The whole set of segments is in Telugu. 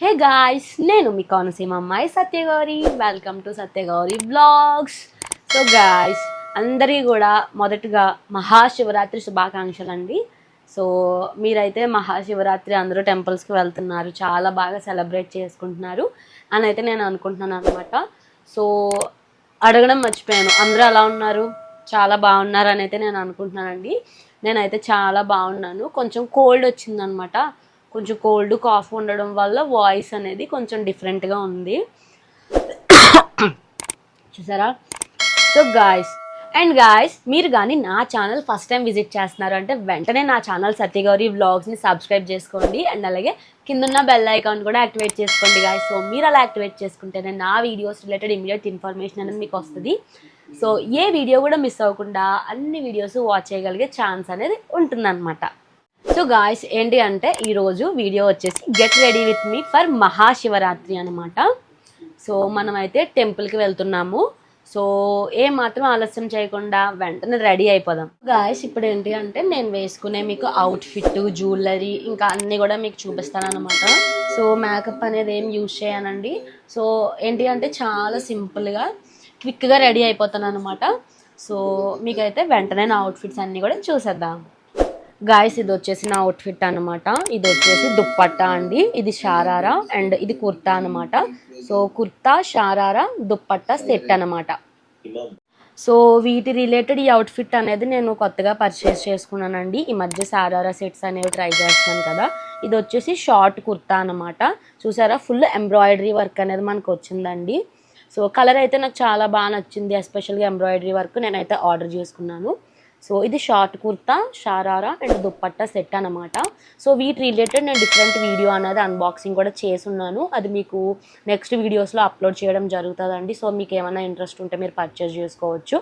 హే గాయ్స్, నేను మీ కోనసీమ అమ్మాయి Satyagauri. Welcome to Satyagauri blogs. So guys, అందరికీ కూడా మొదటగా మహాశివరాత్రి శుభాకాంక్షలు అండి. సో మీరైతే మహాశివరాత్రి అందరూ టెంపుల్స్కి వెళ్తున్నారు, చాలా బాగా సెలబ్రేట్ చేసుకుంటున్నారు అని అయితే నేను అనుకుంటున్నాను అనమాట. సో అడగడం మర్చిపోయాను, అందరూ ఎలా ఉన్నారు? చాలా బాగున్నారు అని అయితే నేను అనుకుంటున్నానండి. నేనైతే చాలా బాగున్నాను. కొంచెం కోల్డ్ వచ్చిందనమాట. కొంచెం కోల్డ్ కాఫ్ ఉండడం వల్ల వాయిస్ అనేది కొంచెం డిఫరెంట్గా ఉంది, చూసారా? సో గాయస్ మీరు కానీ నా ఛానల్ ఫస్ట్ టైం విజిట్ చేస్తున్నారు అంటే వెంటనే నా ఛానల్ సత్యగౌరి వ్లాగ్స్ని సబ్స్క్రైబ్ చేసుకోండి. అండ్ అలాగే కిందున్న బెల్ ఐకాన్ కూడా యాక్టివేట్ చేసుకోండి గాయస్. సో మీరు అలా యాక్టివేట్ చేసుకుంటేనే నా వీడియోస్ రిలేటెడ్ ఇమీడియట్ ఇన్ఫర్మేషన్ అనేది మీకు వస్తుంది. సో ఏ వీడియో కూడా మిస్ అవ్వకుండా అన్ని వీడియోస్ వాచ్ చేయగలిగే ఛాన్స్ అనేది ఉంటుందన్నమాట. సో గాయస్, ఏంటి అంటే ఈరోజు వీడియో వచ్చేసి get ready with me for Mahashivratri అనమాట. సో మనమైతే టెంపుల్కి వెళ్తున్నాము. సో ఏ మాత్రం ఆలస్యం చేయకుండా వెంటనే రెడీ అయిపోదాం గాయస్. ఇప్పుడు ఏంటి అంటే నేను వేసుకునే మీకు అవుట్ఫిట్, జ్యువెలరీ ఇంకా అన్నీ కూడా మీకు చూపిస్తాను అనమాట. సో మేకప్ అనేది ఏం యూజ్ చేయనండి. సో ఏంటి అంటే చాలా సింపుల్గా క్విక్గా రెడీ అయిపోతాను అనమాట. సో మీకైతే వెంటనే నా అవుట్ఫిట్స్ అన్నీ కూడా చూసేద్దాం గాయస్. ఇది వచ్చేసి నా అవుట్ఫిట్ అనమాట. ఇది వచ్చేసి దుప్పట్టా అండి, ఇది షారారా అండ్ ఇది కుర్తా అనమాట. సో కుర్తా, షారారా, దుప్పట్టా సెట్ అనమాట. సో వీటి రిలేటెడ్ ఈ అవుట్ఫిట్ అనేది నేను కొత్తగా పర్చేస్ చేసుకున్నానండి. ఈ మధ్య షారారా సెట్స్ అనేవి ట్రై చేస్తున్నాను కదా. ఇది వచ్చేసి షార్ట్ కుర్తా అనమాట. చూసారా, ఫుల్ ఎంబ్రాయిడరీ వర్క్ అనేది మనకు వచ్చిందండి. సో కలర్ అయితే నాకు చాలా బాగా నచ్చింది, ఎస్పెషల్గా ఎంబ్రాయిడరీ వర్క్ నేనైతే ఆర్డర్ చేసుకున్నాను. సో ఇది short kurta, sharara and dupatta set అనమాట. సో వీటి రిలేటెడ్ నేను డిఫరెంట్ వీడియో అనేది అన్బాక్సింగ్ కూడా చేసున్నాను, అది మీకు నెక్స్ట్ వీడియోస్లో అప్లోడ్ చేయడం జరుగుతుందండి. సో మీకు ఏమైనా ఇంట్రెస్ట్ ఉంటే మీరు పర్చేస్ చేసుకోవచ్చు.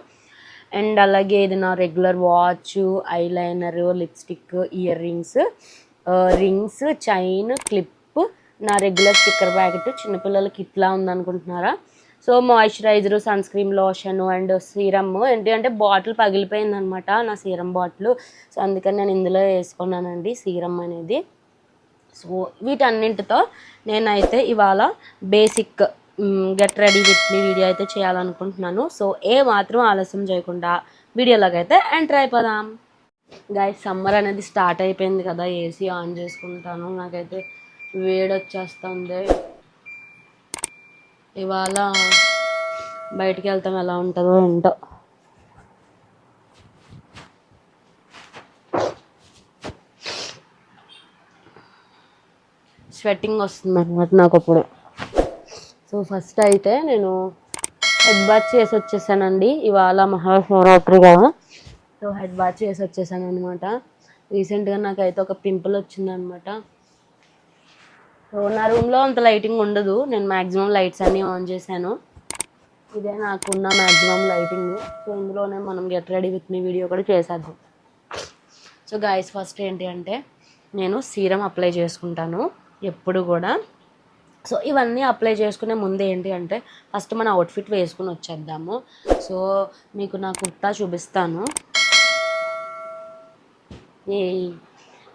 అండ్ అలాగే ఇది నా regular watch, eyeliner, lipstick, earrings, chain, clip, నా రెగ్యులర్ స్టిక్కర్ ప్యాకెట్. చిన్నపిల్లలకి ఇట్లా ఉందనుకుంటున్నారా? So moisturiser, sunscreen, lotion and serum. ఏంటి అంటే బాటిల్ పగిలిపోయిందనమాట, నా సీరం బాటిల్. సో అందుకని నేను ఇందులో వేసుకున్నానండి సీరం అనేది. సో వీటన్నింటితో నేనైతే ఇవాళ basic get ready with me video అయితే చేయాలనుకుంటున్నాను. సో ఏ మాత్రం ఆలస్యం చేయకుండా వీడియోలోకి అయితే ఎంటర్ అయిపోదాం గాయస్. సమ్మర్ అనేది స్టార్ట్ అయిపోయింది కదా, ఏసీ ఆన్ చేసుకుంటాను. నాకైతే వేడి వచ్చేస్తుంది. ఇవాళ బయటికి వెళ్తాం, ఎలా ఉంటుందో ఏంటో. స్వెట్టింగ్ వస్తుంది అనమాట నాకు అప్పుడు. సో ఫస్ట్ అయితే నేను హెడ్ బాత్ చేసి వచ్చేసానండి. ఇవాళ మహాశివరాత్రి కదా, సో హెడ్ బాత్ చేసి వచ్చేసాను అనమాట. రీసెంట్గా నాకైతే ఒక పింపుల్ వచ్చిందనమాట. సో నా రూమ్లో అంత లైటింగ్ ఉండదు, నేను మ్యాక్సిమం లైట్స్ అన్నీ ఆన్ చేశాను. ఇదే నాకున్న మ్యాక్సిమం లైటింగ్. సో ఇందులోనే మనం get ready with me video కూడా చేసేద్దాం. సో గాయస్, ఫస్ట్ ఏంటి అంటే నేను సీరం అప్లై చేసుకుంటాను ఎప్పుడు కూడా. సో ఇవన్నీ అప్లై చేసుకునే ముందు ఏంటి అంటే ఫస్ట్ మన అవుట్ఫిట్ వేసుకుని వచ్చేద్దాము. సో మీకు నా కుర్తా చూపిస్తాను.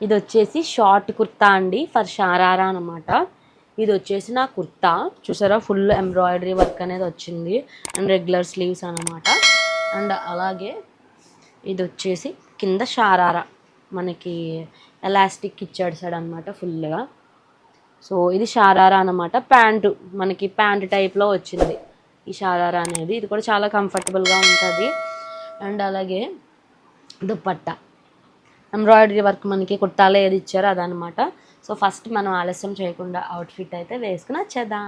ఇది వచ్చేసి షార్ట్ కుర్తా అండి, ఫర్ షారారా అనమాట. ఇది వచ్చేసి నా కుర్తా, చూసారా, ఫుల్ ఎంబ్రాయిడరీ వర్క్ అనేది వచ్చింది అండ్ రెగ్యులర్ స్లీవ్స్ అనమాట. అండ్ అలాగే ఇది వచ్చేసి కింద షారారా, మనకి ఎలాస్టిక్ ఇచ్చాడు సైడ్ అనమాట ఫుల్గా. సో ఇది షారారా అనమాట. ప్యాంటు, మనకి ప్యాంట్ టైప్లో వచ్చింది ఈ షారారా అనేది. ఇది కూడా చాలా కంఫర్టబుల్గా ఉంటుంది. అండ్ అలాగే దుప్పట్టా, ఎంబ్రాయిడరీ వర్క్ మనకి కుర్తాలో ఏది ఇచ్చారో అదనమాట. సో ఫస్ట్ మనం ఆలస్యం చేయకుండా అవుట్ఫిట్ అయితే వేసుకుని వచ్చేద్దాం.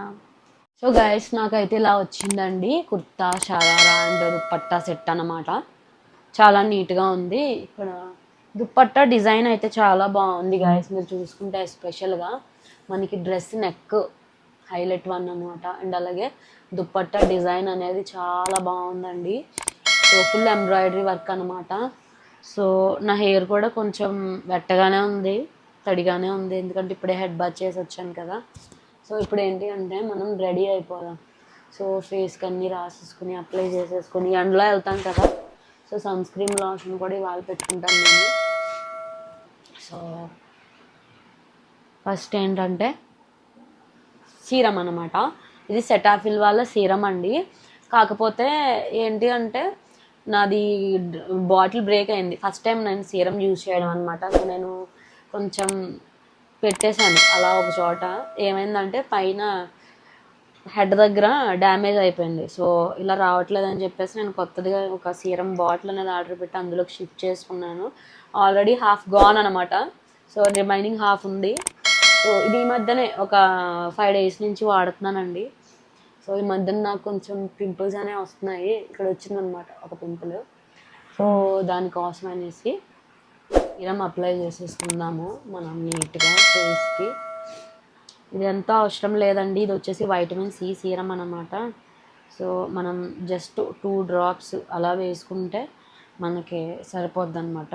సో గైస్, నాకైతే ఇలా వచ్చిందండి కుర్తా, షరారా అండ్ దుప్పట్టా సెట్ అనమాట. చాలా నీట్గా ఉంది. ఇక్కడ దుప్పట్టా డిజైన్ అయితే చాలా బాగుంది గైస్, మీరు చూసుకుంటే ఎస్పెషల్గా మనకి డ్రెస్ నెక్ హైలైట్ వన్ అనమాట. అండ్ అలాగే దుప్పట్టా డిజైన్ అనేది చాలా బాగుందండి. సో ఫుల్ ఎంబ్రాయిడరీ వర్క్ అనమాట. సో నా హెయిర్ కూడా కొంచెం వెట్టగానే ఉంది, తడిగానే ఉంది, ఎందుకంటే ఇప్పుడే హెడ్ బాత్ చేసి వచ్చాను కదా. సో ఇప్పుడు ఏంటి అంటే మనం రెడీ అయిపోదాం. సో ఫేస్కి అన్నీ రాసేసుకుని అప్లై చేసేసుకుని ఎండలో వెళ్తాం కదా. సో సన్ స్క్రీన్, లోషన్ కూడా ఇవాళ పెట్టుకుంటాను నేను. సో ఫస్ట్ ఏంటంటే సీరం అనమాట. ఇది సెటాఫిల్ వాళ్ళ సీరం అండి. కాకపోతే ఏంటి అంటే నాది బాటిల్ బ్రేక్ అయింది. ఫస్ట్ టైం నేను సీరం యూజ్ చేయడం అనమాట. సో నేను కొంచెం పెట్టేశాను అలా ఒక చోట. ఏమైందంటే పైన హెడ్ దగ్గర డ్యామేజ్ అయిపోయింది. సో ఇలా రావట్లేదని చెప్పేసి నేను కొత్తదిగా ఒక సీరం బాటిల్ అనేది ఆర్డర్ పెట్టి అందులోకి షిఫ్ట్ చేసుకున్నాను. ఆల్రెడీ హాఫ్ గాన్ అనమాట. సో రిమైనింగ్ హాఫ్ ఉంది. సో ఇది ఈ మధ్యనే ఒక 5 days నుంచి వాడుతున్నానండి. సో ఈ మధ్యన నాకు కొంచెం పింపుల్స్ అనేవి వస్తున్నాయి. ఇక్కడ వచ్చిందనమాట ఒక పింపుల్. సో దానికోసం అనేసి సీరం అప్లై చేసేసుకుందాము మనం నీట్గా ఫేస్కి. ఇది ఎంత అవసరం లేదండి. ఇది వచ్చేసి వైటమిన్ సి సీరం అన్నమాట. సో మనం జస్ట్ 2 drops అలా వేసుకుంటే మనకి సరిపోద్ది అనమాట.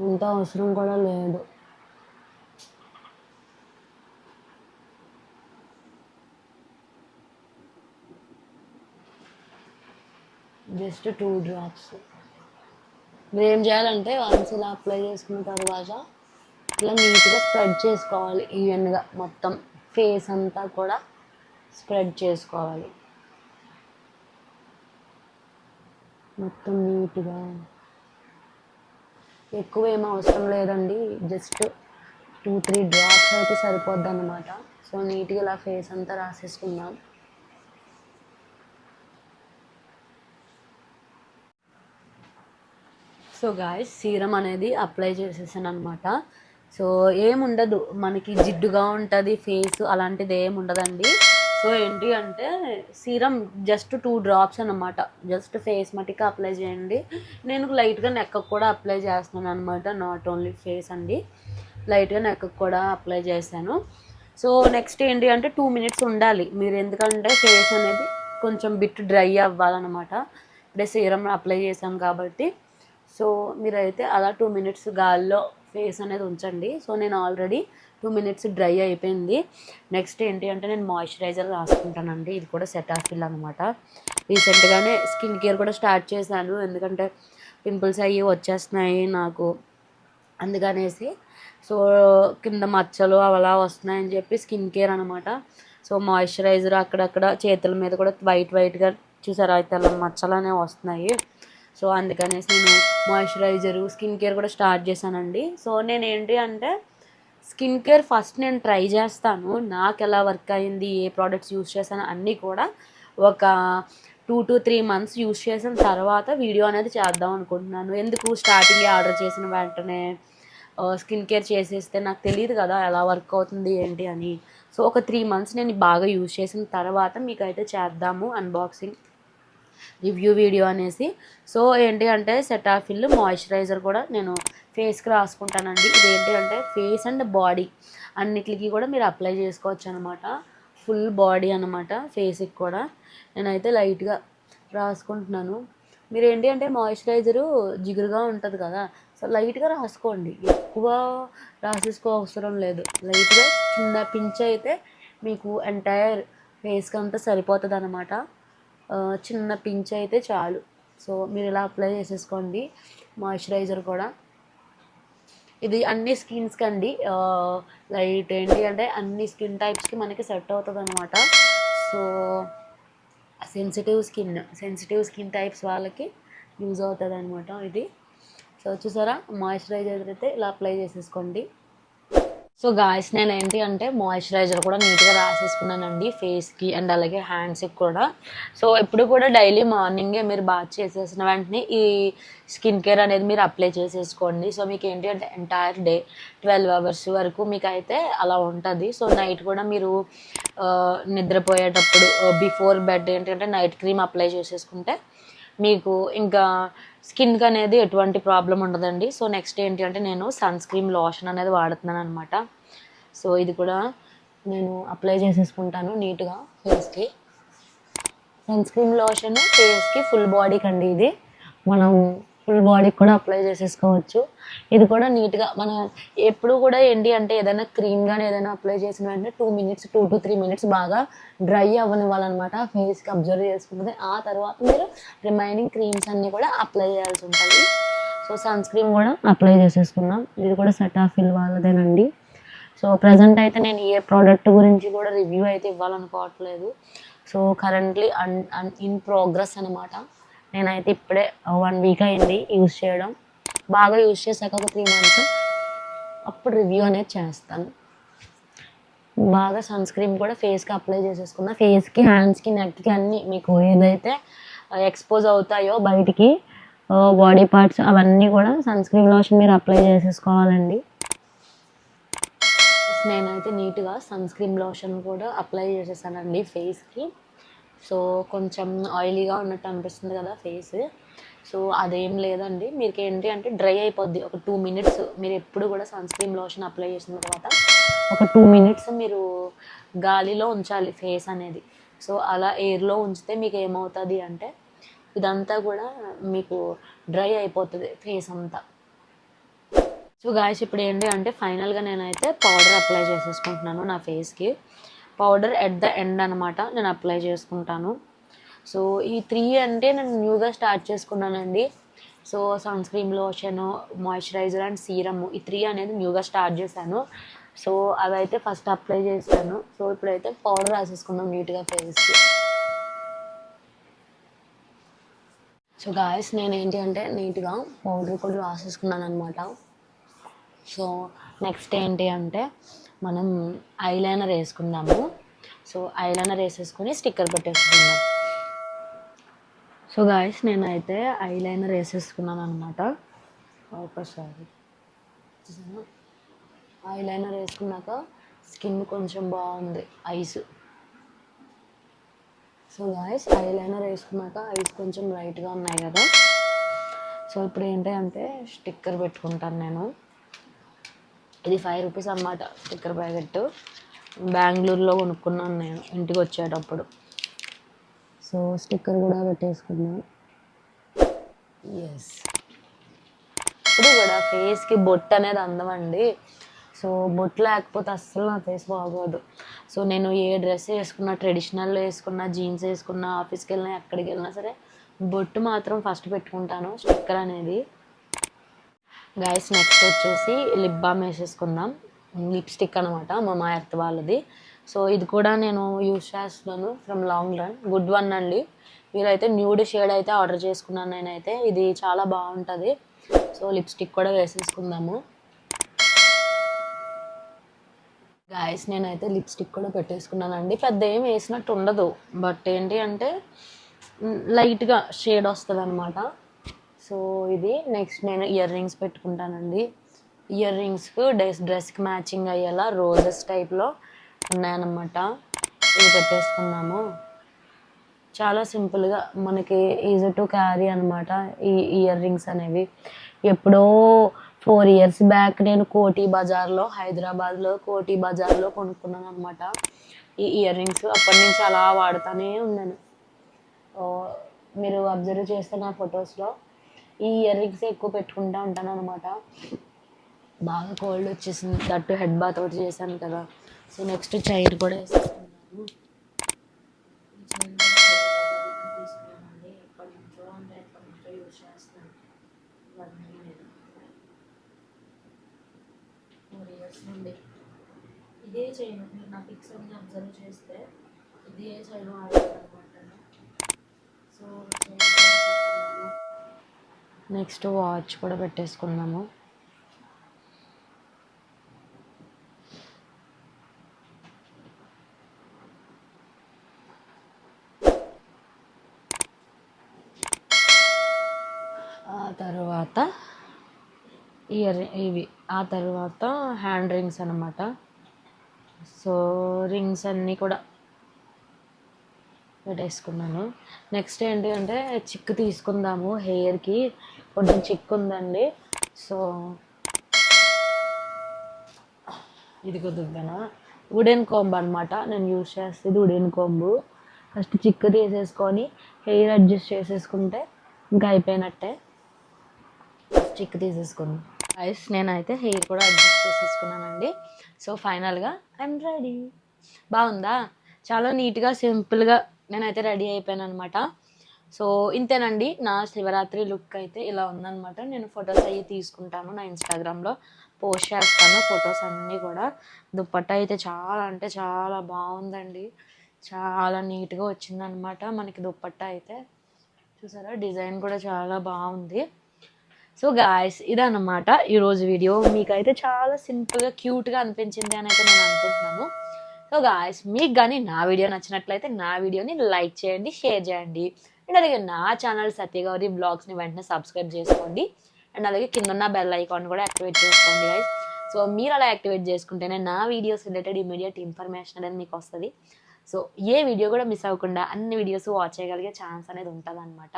ఎంత అవసరం కూడా లేదు. Just 2 drops. మీరు ఏం చేయాలంటే వన్స్ ఇలా అప్లై చేసుకున్న తర్వాత ఇలా నీట్గా స్ప్రెడ్ చేసుకోవాలి. ఈవెన్గా మొత్తం ఫేస్ అంతా కూడా స్ప్రెడ్ చేసుకోవాలి మొత్తం నీట్గా. ఎక్కువ ఏం అవసరం లేదండి. జస్ట్ 2-3 drops అయితే సరిపోద్ది అనమాట. సో నీట్గా ఇలా ఫేస్ అంతా రాసేసుకుందాం. సో గాయస్ సీరం అనేది అప్లై చేసేసాను అనమాట. సో ఏముండదు, మనకి జిడ్డుగా ఉంటుంది ఫేస్, అలాంటిది ఏమి ఉండదండి. సో ఏంటి అంటే సీరం జస్ట్ 2 drops అనమాట. జస్ట్ ఫేస్ మటుకు అప్లై చేయండి. నేను లైట్గా నెక్ కూడా అప్లై చేస్తున్నాను అనమాట. నాట్ ఓన్లీ ఫేస్ అండి, లైట్గా నెక్ కూడా అప్లై చేశాను. సో నెక్స్ట్ ఏంటి అంటే 2 minutes ఉండాలి మీరు, ఎందుకంటే ఫేస్ అనేది కొంచెం బిట్ డ్రై అవ్వాలన్నమాట. ఇప్పుడే సీరం అప్లై చేశాం కాబట్టి. సో మీరైతే అలా 2 minutes గాల్లో ఫేస్ అనేది ఉంచండి. సో నేను ఆల్రెడీ 2 minutes డ్రై అయిపోయింది. నెక్స్ట్ ఏంటి అంటే నేను మాయిశ్చరైజర్ రాసుకుంటానండి. ఇది కూడా సెటాఫిల్ అనమాట. రీసెంట్గానే స్కిన్ కేర్ కూడా స్టార్ట్ చేశాను, ఎందుకంటే పింపుల్స్ అవి వచ్చేస్తున్నాయి నాకు అందుకనేసి. సో కింద మచ్చలు అలా వస్తున్నాయని చెప్పి స్కిన్ కేర్ అనమాట. సో మాయిశ్చరైజర్ అక్కడక్కడ చేతుల మీద కూడా వైట్గా చూసారా అయితే మచ్చలు అనేవి వస్తున్నాయి. సో అందుకనేసి నేను మాయిశ్చరైజరు స్కిన్ కేర్ కూడా స్టార్ట్ చేశానండి. సో నేను ఏంటి అంటే స్కిన్ కేర్ ఫస్ట్ నేను ట్రై చేస్తాను, నాకు ఎలా వర్క్ అయింది, ఏ ప్రోడక్ట్స్ యూస్ చేశాను అన్నీ కూడా ఒక 2 to 3 months యూస్ చేసిన తర్వాత వీడియో అనేది చేద్దాం అనుకుంటున్నాను. ఎందుకు స్టార్టింగే ఆర్డర్ చేసిన వెంటనే స్కిన్ కేర్ చేసేస్తే నాకు తెలియదు కదా ఎలా వర్క్ అవుతుంది ఏంటి అని. సో ఒక 3 months నేను బాగా యూస్ చేసిన తర్వాత మీకైతే చేద్దాము అన్బాక్సింగ్ రివ్యూ వీడియో అనేసి. సో ఏంటి అంటే సెటాఫిల్ మాయిశ్చరైజర్ కూడా నేను ఫేస్కి రాసుకుంటానండి. ఇదేంటి అంటే ఫేస్ అండ్ బాడీ అన్నిటికీ కూడా మీరు అప్లై చేసుకోవచ్చు అనమాట. ఫుల్ బాడీ అనమాట, ఫేస్కి కూడా నేనైతే లైట్గా రాసుకుంటున్నాను. మీరు ఏంటి అంటే మాయిశ్చరైజరు జిగురుగా ఉంటుంది కదా, సో లైట్గా రాసుకోండి, ఎక్కువ రాసేసుకో అవసరం లేదు. లైట్గా చిన్న పించ్ అయితే మీకు ఎంటైర్ ఫేస్కి అంతా సరిపోతుంది అనమాట. చిన్న పించ్ అయితే చాలు. సో మీరు ఇలా అప్లై చేసేసుకోండి మాయిశ్చరైజర్ కూడా. ఇది అన్ని స్కిన్స్కి అండి, లైట్ ఏంటి అంటే అన్ని స్కిన్ టైప్స్కి మనకి సెట్ అవుతుంది అనమాట. సో సెన్సిటివ్ స్కిన్ టైప్స్ వాళ్ళకి యూజ్ అవుతుంది అనమాట ఇది. సో చూసారా మాయిశ్చరైజర్ అయితే ఇలా అప్లై చేసేసుకోండి. సో గాయస్ నేను ఏంటి అంటే మాయిశ్చరైజర్ కూడా నీట్గా రాసేసుకున్నానండి ఫేస్కి అండ్ అలాగే హ్యాండ్స్కి కూడా. సో ఎప్పుడు కూడా డైలీ మార్నింగే మీరు బాత్ చేసేసిన వెంటనే ఈ స్కిన్ కేర్ అనేది మీరు అప్లై చేసేసుకోండి. సో మీకు ఏంటి అంటే ఎంటైర్ డే 12 hours వరకు మీకు అయితే అలా ఉంటుంది. సో నైట్ కూడా మీరు నిద్రపోయేటప్పుడు బిఫోర్ బెడ్ ఏంటంటే నైట్ క్రీమ్ అప్లై చేసేసుకుంటే మీకు ఇంకా స్కిన్కి అనేది ఎటువంటి ప్రాబ్లం ఉండదండి. సో నెక్స్ట్ ఏంటి అంటే నేను సన్ స్క్రీన్ లోషన్ అనేది వాడుతున్నాను అనమాట. సో ఇది కూడా నేను అప్లై చేసేసుకుంటాను నీట్గా ఫేస్కి. సన్ స్క్రీన్ లోషన్ ఫేస్కి ఫుల్ బాడీకి అండి, ఇది మనం ఫుల్ బాడీకి కూడా అప్లై చేసేసుకోవచ్చు. ఇది కూడా నీట్గా మనం ఎప్పుడు కూడా ఏంటి అంటే ఏదైనా క్రీమ్ కానీ ఏదైనా అప్లై చేసిన వెంటనే 2 to 3 minutes బాగా డ్రై అవ్వనివ్వాలన్నమాట. ఫేస్కి అబ్జర్వ్ చేసుకుంటుంది. ఆ తర్వాత మీరు రిమైనింగ్ క్రీమ్స్ అన్నీ కూడా అప్లై చేయాల్సి ఉంటుంది. సో సన్ స్క్రీన్ కూడా అప్లై చేసేసుకున్నాం. ఇది కూడా సెటాఫిల్ వాళ్ళదేనండి. సో ప్రజెంట్ అయితే నేను ఏ ప్రోడక్ట్ గురించి కూడా రివ్యూ అయితే ఇవ్వాలనుకోవట్లేదు. సో కరెంట్లీ ఇన్ ప్రోగ్రెస్ అనమాట. నేనైతే ఇప్పుడే 1 వీక్ అయింది యూజ్ చేయడం. బాగా యూజ్ చేశాక ఒక 3 మంత్స్ అప్పుడు రివ్యూ అనేది చేస్తాను. బాగా సన్ స్క్రీన్ కూడా ఫేస్కి అప్లై చేసేసుకున్నా. ఫేస్కి, హ్యాండ్స్కి, నెక్కి అన్నీ మీకు ఏదైతే ఎక్స్పోజ్ అవుతాయో బయటికి బాడీ పార్ట్స్ అవన్నీ కూడా సన్ స్క్రీన్ లోషన్ మీరు అప్లై చేసేసుకోవాలండి. నేనైతే నీట్గా సన్ స్క్రీన్ లోషన్ కూడా అప్లై చేసేసానండి ఫేస్కి. సో కొంచెం ఆయిలీగా ఉన్నట్టు అనిపిస్తుంది కదా ఫేస్. సో అదేం లేదండి, మీకు ఏంటి అంటే డ్రై అయిపోద్ది ఒక 2 మినిట్స్. మీరు ఎప్పుడు కూడా సన్ స్క్రీన్ లోషన్ అప్లై చేసిన తర్వాత ఒక 2 మినిట్స్ మీరు గాలిలో ఉంచాలి ఫేస్ అనేది. సో అలా ఎయిర్లో ఉంచితే మీకు ఏమవుతుంది అంటే ఇదంతా కూడా మీకు డ్రై అయిపోతుంది ఫేస్ అంతా. సో గాయస్ ఇప్పుడు ఏంటి అంటే ఫైనల్గా నేనైతే పౌడర్ అప్లై చేసేసుకుంటున్నాను నా ఫేస్కి. పౌడర్ ఎట్ ద ఎండ్ అనమాట నేను అప్లై చేసుకుంటాను. సో ఈ 3 అంటే నేను న్యూగా స్టార్ట్ చేసుకున్నానండి. So sunscreen lotion, moisturiser and serum, ఈ 3 అనేది న్యూగా స్టార్ట్ చేశాను. సో అవైతే ఫస్ట్ అప్లై చేశాను. సో ఇప్పుడైతే పౌడర్ రాసేసుకున్నాం నీట్గా ఫేస్కి. సో గాయస్ నేను ఏంటి అంటే నీట్గా పౌడర్ కూడా రాసేసుకున్నాను అనమాట. సో నెక్స్ట్ ఏంటి అంటే మనం ఐలైనర్ వేసుకుందాము. సో ఐలైనర్ వేసేసుకొని స్టిక్కర్ పెట్టేసుకుందాం. సో గాయస్ నేనైతే ఐలైనర్ వేసేసుకున్నాను అనమాట. ఒకసారి ఐలైనర్ వేసుకున్నాక స్కిన్ కొంచెం బాగుంది, ఐస్. సో గాయస్ ఐలైనర్ వేసుకున్నాక ఐస్ కొంచెం లైట్గా ఉన్నాయి కదా. సో ఇప్పుడు ఏంటి అంటే స్టిక్కర్ పెట్టుకుంటాను నేను. ఇది 5 రూపీస్ అన్నమాట స్టిక్కర్ ప్యాకెట్. బెంగళూరులో కొనుక్కున్నాను నేను ఇంటికి వచ్చేటప్పుడు. సో స్టిక్కర్ కూడా పెట్టేసుకున్నాను. ఎస్, ఇప్పుడు కూడా ఫేస్కి బొట్టు అనేది అందం అండి. సో బొట్టు లేకపోతే అస్సలు నా ఫేస్ బాగోదు. సో నేను ఏ డ్రెస్ వేసుకున్నా, ట్రెడిషనల్ వేసుకున్నా, జీన్స్ వేసుకున్నా, ఆఫీస్కి వెళ్ళినా ఎక్కడికి వెళ్ళినా సరే బొట్టు మాత్రం ఫస్ట్ పెట్టుకుంటాను, స్టిక్కర్ అనేది. గైస్ నెక్స్ట్ వచ్చేసి లిప్ బామ్ వేసేసుకుందాం. లిప్స్టిక్ అనమాట మా ఎర్త్ వాళ్ళది. సో ఇది కూడా నేను యూజ్ చేస్తున్నాను from long run, good one అండి. మీరైతే న్యూడ్ షేడ్ అయితే ఆర్డర్ చేసుకున్నాను నేనైతే. ఇది చాలా బాగుంటుంది. సో లిప్స్టిక్ కూడా వేసేసుకుందాము. గాయస్ నేనైతే లిప్స్టిక్ కూడా పెట్టేసుకున్నానండి. పెద్ద ఏం వేసినట్టు ఉండదు, బట్ ఏంటి అంటే లైట్గా షేడ్ వస్తుంది అనమాట. సో ఇది నెక్స్ట్ నేను ఇయర్ రింగ్స్ పెట్టుకుంటానండి. ఇయర్ రింగ్స్కి డ్రెస్కి మ్యాచింగ్ అయ్యేలా రోజెస్ టైప్లో ఉన్నాయన్నమాట. ఇవి పెట్టేసుకున్నాము. చాలా సింపుల్గా మనకి ఈజీ టు క్యారీ అనమాట ఈ ఇయర్ రింగ్స్ అనేవి. ఎప్పుడో 4 ఇయర్స్ బ్యాక్ నేను కోటి బజార్లో, హైదరాబాద్లో కోటి బజార్లో కొనుక్కున్నాను అనమాట ఈ ఇయర్ రింగ్స్. అప్పటి నుంచి అలా వాడుతూనే ఉన్నాను. మీరు అబ్జర్వ్ చేస్తే నా ఫొటోస్లో ఈ ఇయర్ రింగ్స్ ఎక్కువ పెట్టుకుంటూ ఉంటాను అనమాట. బాగా కోల్డ్ వచ్చేసింది, దట్టు హెడ్ బాత్ ఒకటి చేశాను కదా. సో నెక్స్ట్ చైన్ కూడా వేసేసుకున్నాను. తీసుకున్నానండి, ఎప్పటి నుంచో యూజ్ చేస్తాను. 4 ఇయర్స్ నుండి ఇదే చైన్. మీరు నా పిక్స్ అన్ని అబ్జర్వ్ చేస్తే ఇదే చైన్ వాడతాను. సో నెక్స్ట్ వాచ్ కూడా పెట్టేసుకున్నాము. ఆ తర్వాత ఆ తర్వాత హ్యాండ్ రింగ్స్ అనమాట. సో రింగ్స్ అన్నీ కూడా పెట్టేసుకున్నాను. నెక్స్ట్ ఏంటి అంటే చిక్కు తీసుకుందాము. హెయిర్కి కొంచెం చిక్కు ఉందండి. సో ఇది కుదురుతానా, వుడెన్ కోంబ్ అనమాట నేను యూజ్ చేసేది. వుడెన్ కోంబు ఫస్ట్ చిక్కు తీసేసుకొని హెయిర్ అడ్జస్ట్ చేసేసుకుంటే ఇంకా అయిపోయినట్టే. చిక్కు తీసేసుకుందాం. ఐస్ నేనైతే హెయిర్ కూడా అడ్జస్ట్ చేసేసుకున్నానండి. సో ఫైనల్గా ఐఎమ్ రెడీ. బాగుందా? చాలా నీట్గా సింపుల్గా నేనైతే రెడీ అయిపోయాను అనమాట. సో ఇంతేనండి నా శివరాత్రి లుక్ అయితే ఇలా ఉందన్నమాట. నేను ఫొటోస్ అవి తీసుకుంటాను, నా ఇన్స్టాగ్రామ్లో పోస్ట్ చేస్తాను ఫొటోస్ అన్నీ కూడా. దుప్పట్టా అయితే చాలా అంటే చాలా బాగుందండి, చాలా నీట్గా వచ్చిందనమాట మనకి దుప్పట్టా అయితే. చూసారా డిజైన్ కూడా చాలా బాగుంది. సో గాయస్ ఇదన్నమాట ఈరోజు వీడియో. మీకైతే చాలా సింపుల్గా క్యూట్గా అనిపించింది అని అయితే నేను అనుకుంటున్నాను. సో గాయస్ మీకు కానీ నా వీడియో నచ్చినట్లయితే నా వీడియోని లైక్ చేయండి, షేర్ చేయండి. అండ్ అలాగే నా ఛానల్ సత్యగౌరి బ్లాగ్స్ని వెంటనే సబ్స్క్రైబ్ చేసుకోండి. అండ్ అలాగే కింద ఉన్న బెల్ ఐకాన్ కూడా యాక్టివేట్ చేసుకోండి గైస్. సో మీరు అలా యాక్టివేట్ చేసుకుంటేనే నా వీడియోస్ రిలేటెడ్ ఇమీడియట్ ఇన్ఫర్మేషన్ అనేది మీకు వస్తుంది. సో ఏ వీడియో కూడా మిస్ అవ్వకుండా అన్ని వీడియోస్ వాచ్ చేయగలిగే ఛాన్స్ అనేది ఉంటుంది అనమాట.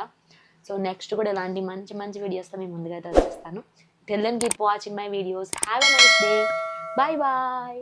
సో నెక్స్ట్ కూడా ఇలాంటి మంచి మంచి వీడియోస్తో మీ ముందుగా అయితే వచ్చేస్తాను. Till then keep watching my videos. Have a nice day. Bye bye.